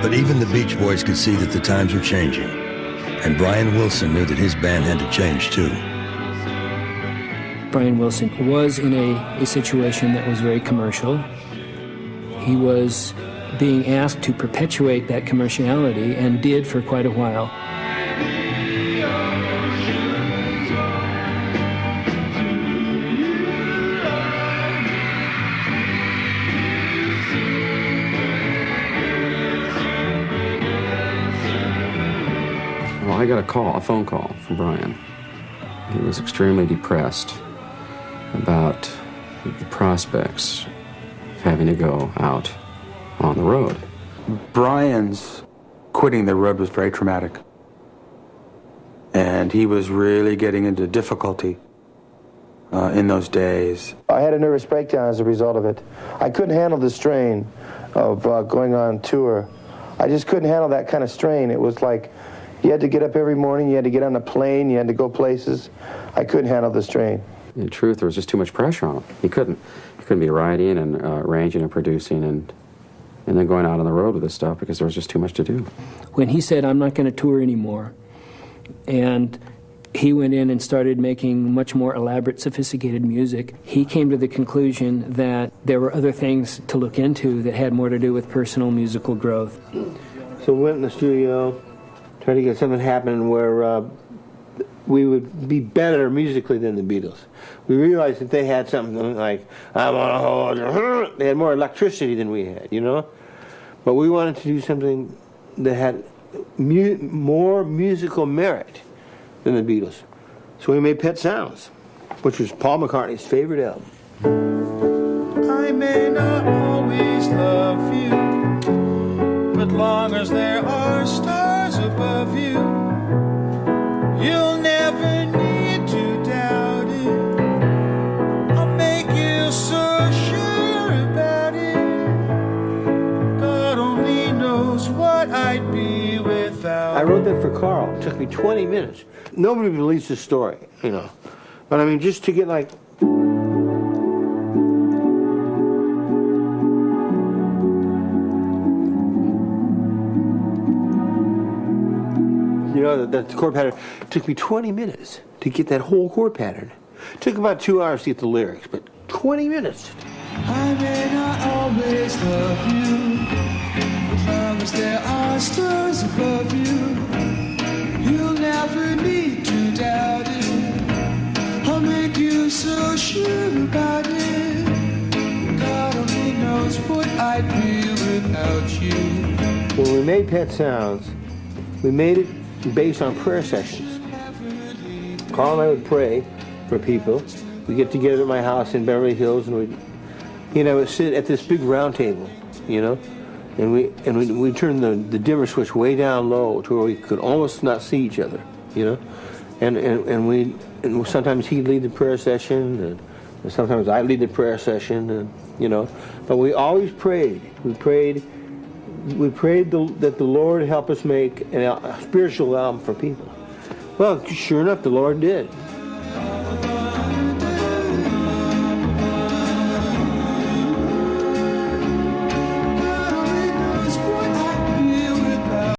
But even the Beach Boys could see that the times were changing, and Brian Wilson knew that his band had to change too. Brian Wilson was in a situation that was very commercial. He was being asked to perpetuate that commerciality, and did for quite a while. Well, I got a phone call from Brian. He was extremely depressed about the prospects of having to go out on the road. Brian's quitting the road was very traumatic. And he was really getting into difficulty in those days. I had a nervous breakdown as a result of it. I couldn't handle the strain of going on tour. I just couldn't handle that kind of strain. It was like you had to get up every morning, you had to get on a plane, you had to go places. I couldn't handle the strain. In truth, there was just too much pressure on him. He couldn't be writing and arranging and producing and then going out on the road with this stuff because there was just too much to do. When he said, "I'm not going to tour anymore," and he went in and started making much more elaborate, sophisticated music, he came to the conclusion that there were other things to look into that had more to do with personal musical growth. So we went in the studio, tried to get something happening where we would be better musically than the Beatles. We realized that they had something like, "I want to hold your..." They had more electricity than we had, you know? But we wanted to do something that had more musical merit than the Beatles. So we made Pet Sounds, which was Paul McCartney's favorite album. I may not always love you, but long as there are stars above you, you'll never need to doubt it. I'll make you so sure about it. God only knows what I'd be without. I wrote that for Carl. It took me 20 minutes. Nobody believes the story, you know. But I mean, just to get like... You know, that chord pattern. It took me 20 minutes to get that whole chord pattern. It took about 2 hours to get the lyrics, but 20 minutes. I may not always love you, as long as there are stars above you, you'll never need to doubt it. I'll make you so sure about it. God only knows what I'd be without you. When we made Pet Sounds, we made it based on prayer sessions. Carl and I would pray for people. We'd get together at my house in Beverly Hills and we'd sit at this big round table, you know, and we'd turn the dimmer switch way down low to where we could almost not see each other, you know, and sometimes he'd lead the prayer session and sometimes I'd lead the prayer session, and you know, but we always prayed. We prayed that the Lord help us make a spiritual album for people. Well, sure enough, the Lord did.